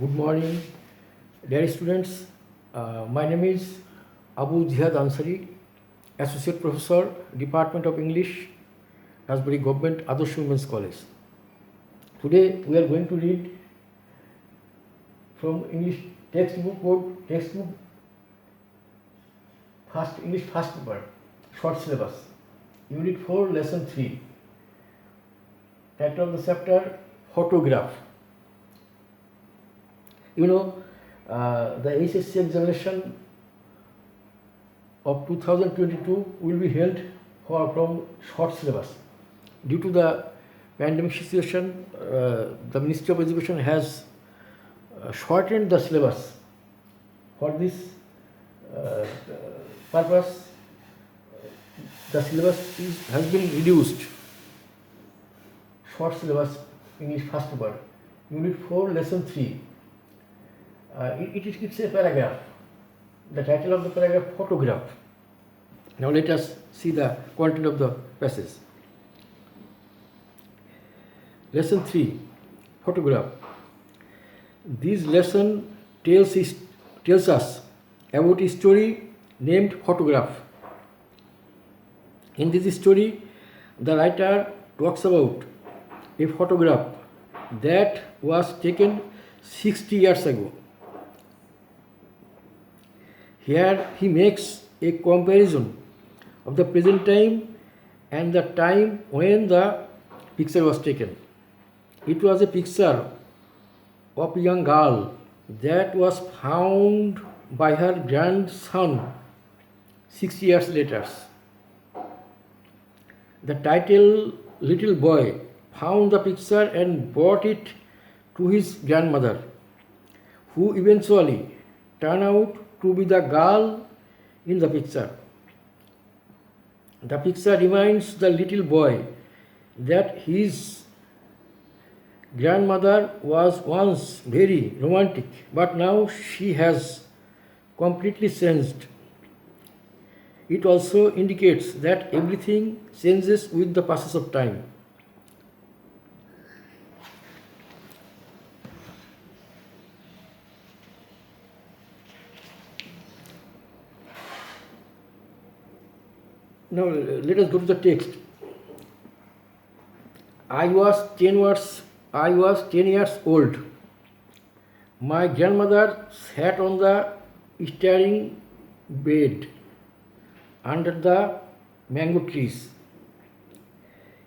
Good morning, dear students. My name is Abu Jihad Ansari, Associate Professor, Department of English, Raspberry Government Adarsh Women's College. Today we are going to read from English textbook first paper, short syllabus, Unit 4, Lesson 3. Title of the chapter, Photograph. The HSC examination of 2022 will be held from short syllabus. Due to the pandemic situation, the Ministry of Education has shortened the syllabus. For this purpose, the syllabus has been reduced. Short syllabus, English first paper, Unit 4, Lesson 3. It's a paragraph. The title of the paragraph, Photograph. Now let us see the content of the passage. Lesson 3, Photograph. This lesson tells us about a story named Photograph. In this story, the writer talks about a photograph that was taken 60 years ago. Here he makes a comparison of the present time and the time when the picture was taken. It was a picture of a young girl that was found by her grandson 60 years later. The title little boy found the picture and brought it to his grandmother, who eventually turned out to be the girl in the picture. The picture reminds the little boy that his grandmother was once very romantic, but now she has completely changed. It also indicates that everything changes with the passage of time. Now let us go to the text. I was 10 years old. My grandmother sat on the staring bed under the mango trees.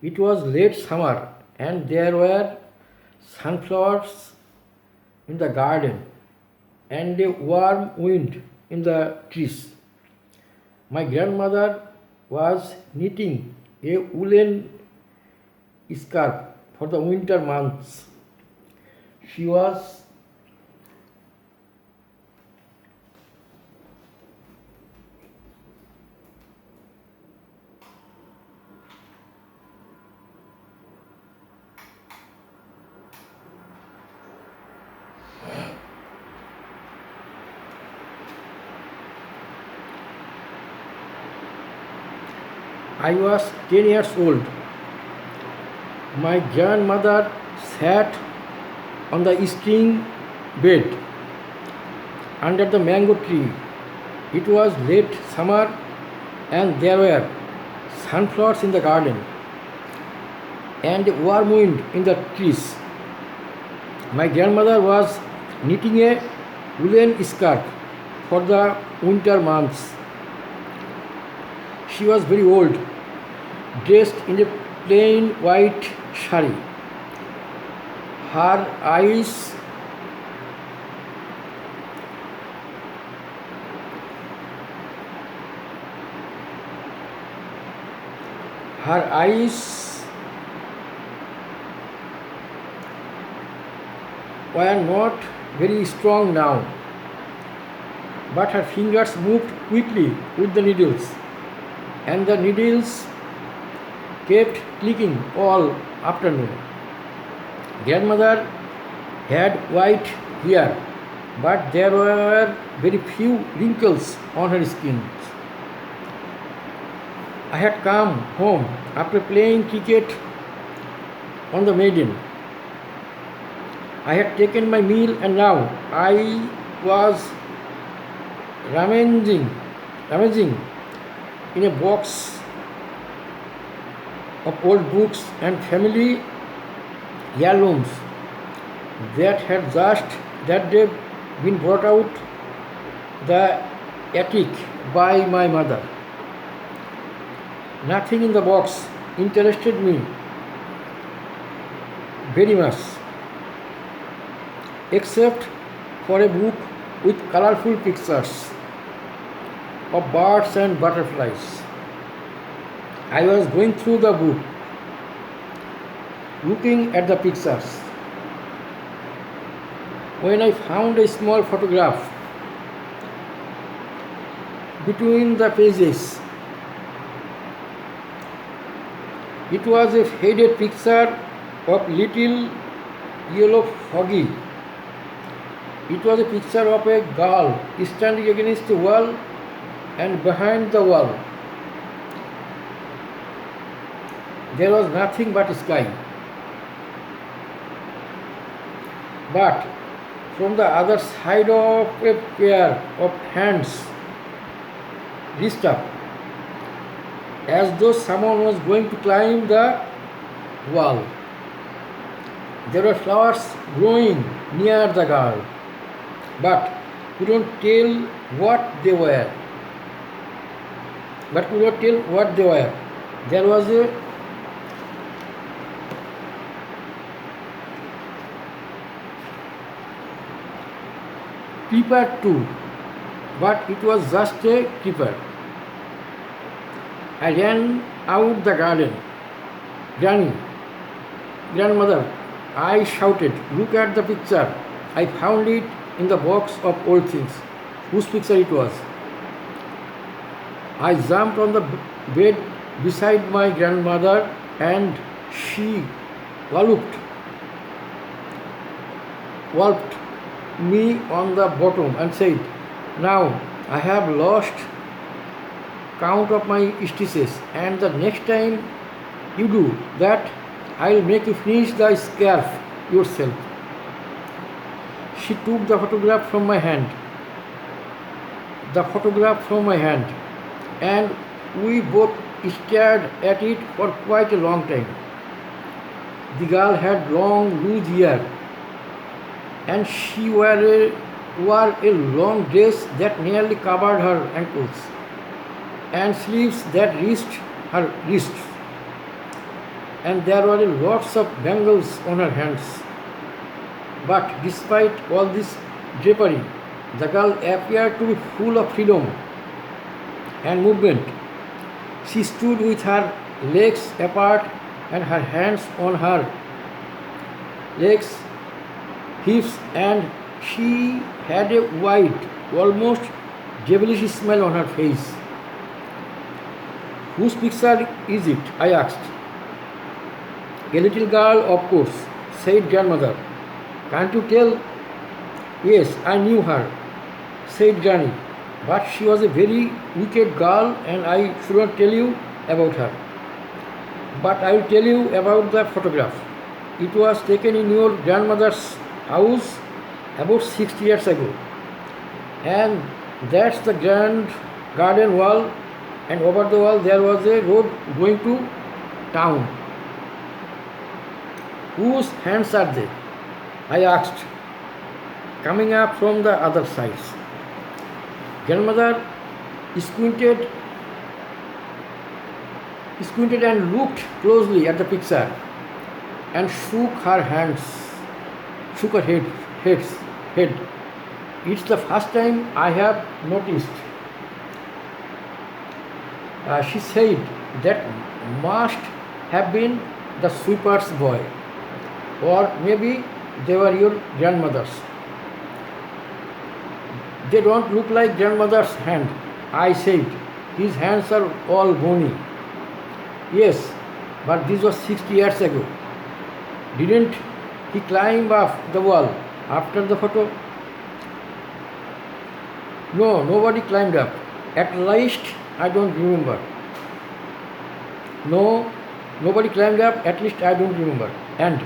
It was late summer and there were sunflowers in the garden and a warm wind in the trees. My grandmother was knitting a woolen scarf for the winter months. She was I was 10 years old. My grandmother sat on the string bed under the mango tree. It was late summer and there were sunflowers in the garden and a warm wind in the trees. My grandmother was knitting a woolen scarf for the winter months. She was very old, dressed in a plain white sari. Her eyes were not very strong now, but her fingers moved quickly with the needles, and the needles kept clicking all afternoon. Grandmother had white hair, but there were very few wrinkles on her skin. I had come home after playing cricket on the maiden. I had taken my meal and now I was rummaging in a box of old books and family heirlooms that had just that day been brought out the attic by my mother. Nothing in the box interested me very much except for a book with colorful pictures of birds and butterflies. I was going through the book, looking at the pictures, when I found a small photograph between the pages. It was a faded picture of little yellow Foggy. It was a picture of a girl standing against the wall, and behind the wall there was nothing but sky. But from the other side of a pair of hands reached up, as though someone was going to climb the wall. There were flowers growing near the girl, but couldn't tell what they were. There was a creeper too, but it was just a creeper. I ran out the garden. Grandmother, I shouted, look at the picture. I found it in the box of old things. Whose picture it was? I jumped on the bed beside my grandmother and she walloped me on the bottom and said, now I have lost count of my stitches, and the next time you do that, I'll make you finish the scarf yourself. She took the photograph from my hand, and we both stared at it for quite a long time. The girl had long, loose hair, and she wore a long dress that nearly covered her ankles, and sleeves that reached her wrists, and there were lots of bangles on her hands. But despite all this drapery, the girl appeared to be full of freedom and movement. She stood with her legs apart and her hands on her legs, hips, and she had a white, almost devilish smile on her face. Whose picture is it? I asked. A little girl, of course, said grandmother. Can't you tell? Yes, I knew her, said Granny. But she was a very wicked girl and I shouldn't tell you about her. But I will tell you about the photograph. It was taken in your grandmother's house about 60 years ago. And that's the grand garden wall, and over the wall there was a road going to town. Whose hands are they? I asked, coming up from the other side. Grandmother squinted and looked closely at the picture and shook her head. It's the first time I have noticed. She said that must have been the sweeper's boy, or maybe they were your grandmother's. They don't look like grandmother's hand, I said. His hands are all bony. Yes, but this was 60 years ago. Didn't he climb up the wall after the photo? No, nobody climbed up. At least I don't remember. No, nobody climbed up, at least I don't remember. And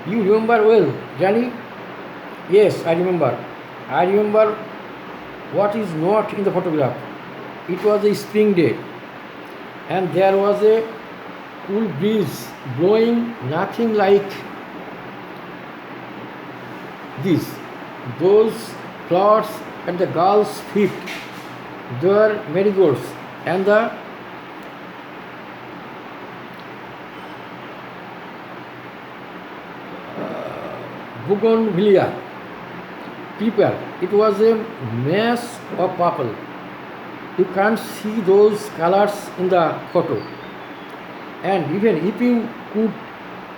You remember well, Granny? Yes, I remember. I remember what is not in the photograph. It was a spring day, and there was a cool breeze blowing, nothing like this. Those flowers at the girl's feet, their marigolds, and the bougainvillea people. It was a mess of purple. You can't see those colors in the photo. And even if you could,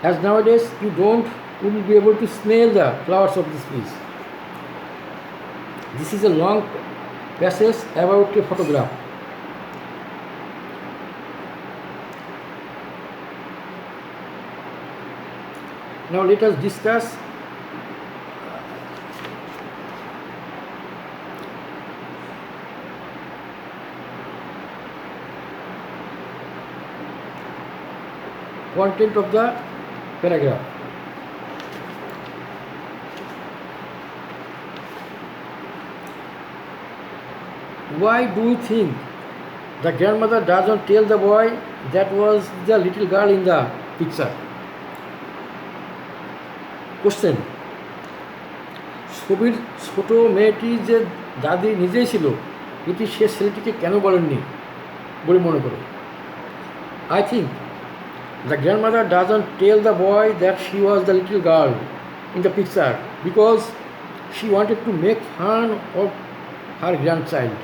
as nowadays, you wouldn't be able to smell the flowers of this place. This is a long passage about a photograph. Now let us discuss content of the paragraph. Why do you think the grandmother doesn't tell the boy that was the little girl in the picture? Question. ছবির ছোট মেয়েটি যে দাদি নিজেই ছিল এটি সে ছেলেটিকে কেন বলেননি বলে মনে করো? I think the grandmother doesn't tell the boy that she was the little girl in the picture because she wanted to make fun of her grandchild.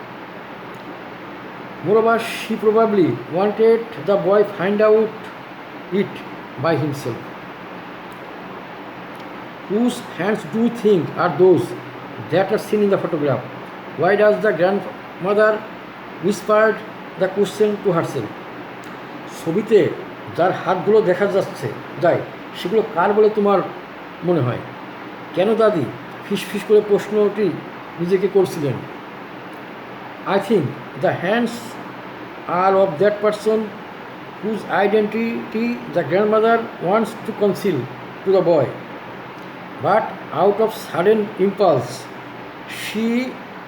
Moreover, she probably wanted the boy find out it by himself. Whose hands do you think are those that are seen in the photograph? Why does the grandmother whispered the question to herself? ছবিতে যার হাতগুলো দেখা যায় সেগুলো কার বলে তোমার মনে হয়? কেন দাদি ফিসফিস করে প্রশ্নটি নিজেকে করছিলেন? I think the hands are of that person whose identity the grandmother wants to conceal to the boy. But out of sudden impulse, she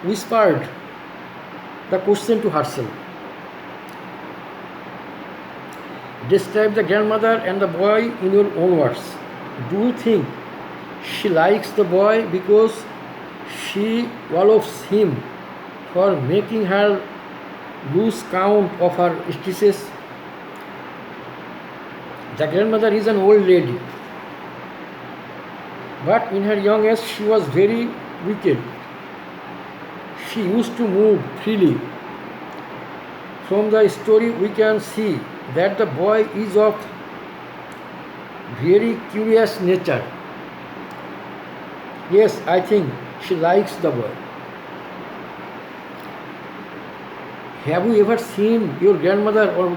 whispered the question to herself. Describe the grandmother and the boy in your own words. Do you think she likes the boy because she wallows him for making her lose count of her stitches? The grandmother is an old lady, but in her young age she was very wicked. She used to move freely. From the story we can see that the boy is of very curious nature. Yes, I think she likes the boy. Have you ever seen your grandmother or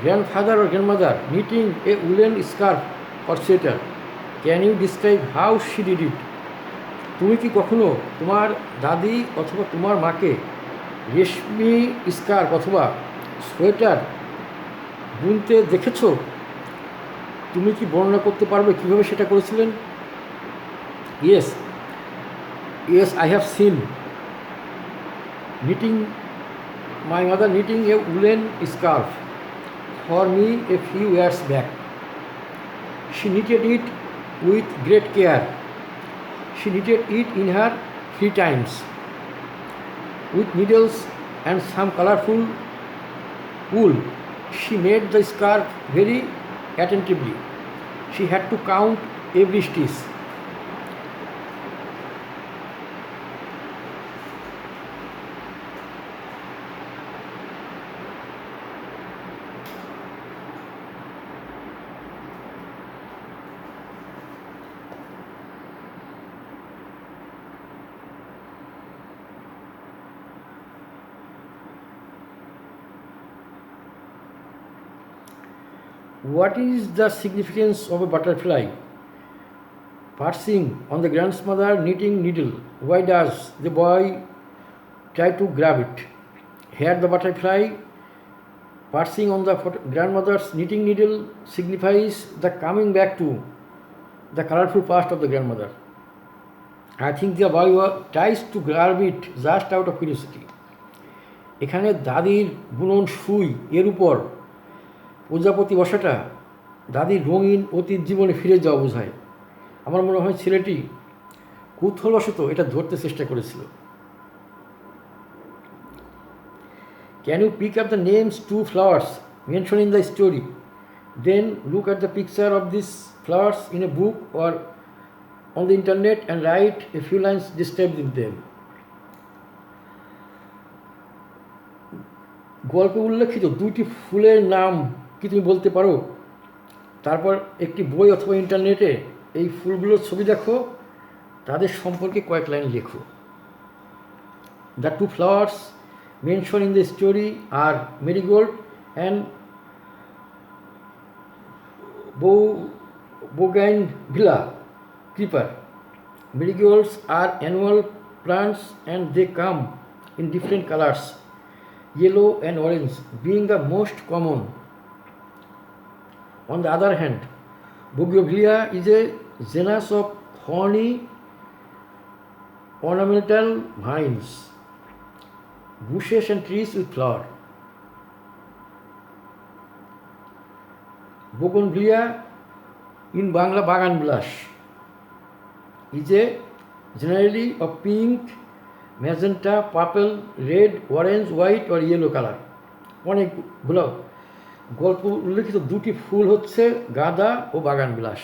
grandfather or grandmother knitting a woolen scarf or sweater? Can you describe how she did it? তুমি কি কখনো তোমার দাদি অথবা তোমার মাকে রেশমি scarf অথবা sweater বুনতে দেখেছো? তুমি কি বর্ণনা করতে পারবে কীভাবে সেটা করেছিলেন? Yes, I have seen my mother knitting a woolen scarf for me a few years back. She knitted it with great care. She knitted it in her free times with needles and some colorful wool. She made the scarf very attentively. She had to count every stitch. What is the significance of a butterfly perching on the grandmother knitting needle? Why does the boy try to grab it? Here the butterfly perching on the grandmother's knitting needle signifies the coming back to the colorful past of the grandmother. I think the boy tries to grab it just out of curiosity. এখানে দাদির বুনন সুই এর উপর প্রজাপতি বসাটা দাদির রঙিন অতীত জীবনে ফিরে যাওয়া বোঝায়। আমার মনে হয় ছেলেটি কৌতূহলবশত এটা ধরতে চেষ্টা করেছিল। Can you pick up the names two flowers mentioned in the story? Then look at the picture of these flowers in a book or on the internet and write a few lines describing them. গল্পে উল্লেখিত দুইটি ফুলের নাম কি তুমি বলতে পারো? তারপর একটি বই অথবা ইন্টারনেটে এই ফুলগুলোর ছবি দেখো, তাদের সম্পর্কে কয়েক লাইন লেখো। The two flowers mentioned in the story are marigold and bougainvillea creeper. Marigolds are annual plants and they come in different colors, yellow and orange being the most common. On the other hand, bougainvillea is a genus of thorny ornamental vines, bushes and trees with flower. Bougainvillea in Bangla bagan Vilas is a generally of pink, magenta, purple, red, orange, white or yellow color. অনেকগুলো গল্প উল্লেখিত দুটি ফুল হচ্ছে গাঁদা ও বাগান বিলাস।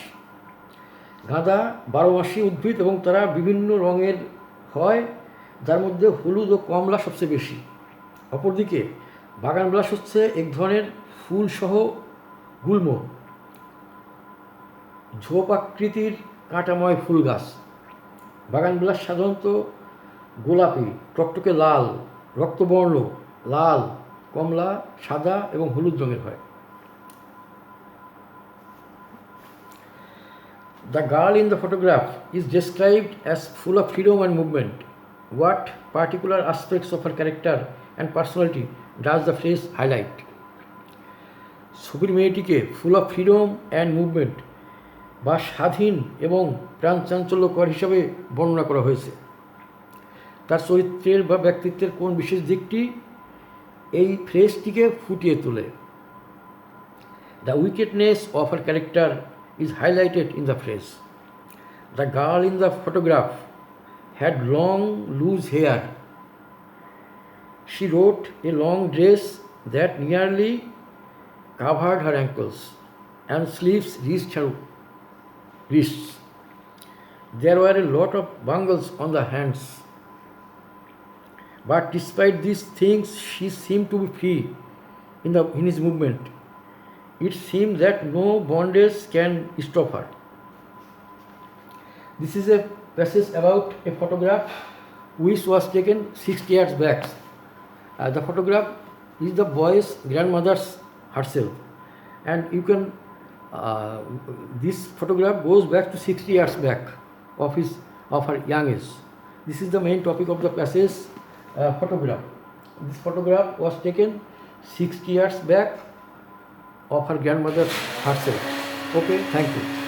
গাঁদা 12 মাসি উদ্ভিদ এবং তারা বিভিন্ন রঙের হয়, যার মধ্যে হলুদ ও কমলা সবচেয়ে বেশি। অপরদিকে বাগান বিলাস হচ্ছে এক ধরনের ফুলসহ গুল্ম ঝোপ আকৃতির কাঁটাময় ফুল গাছ। বাগান বিলাস সাধারণত গোলাপি, টকটকে লাল, রক্তবর্ণ, লাল, কমলা, সাদা এবং হলুদ রঙের হয়। The girl in the photograph is described as full of freedom and movement. What particular aspects of her character and personality does the phrase highlight? ছবির মেয়েটিকে full of freedom and movement বা স্বাধীন এবং প্রাণচাঞ্চল্যকর হিসাবে বর্ণনা করা হয়েছে। তার চরিত্রের বা ব্যক্তিত্বের কোন বিশেষ দিকটি এই ফ্রেজটিকে ফুটিয়ে তোলে? The wickedness of her character is highlighted in the phrase. The girl in the photograph had long, loose hair. She wore a long dress that nearly covered her ankles and sleeves reached her wrists. There were a lot of bangles on the hands. But despite these things, she seemed to be free in his movement. It seemed that no bondage can stop her. This is a passage about a photograph which was taken 60 years back. The photograph is the boy's grandmother's herself, and you can this photograph goes back to 60 years back of her young age. This is the main topic of the passage. Photograph. This photograph was taken 60 years back of her grandmother herself. Okay, thank you.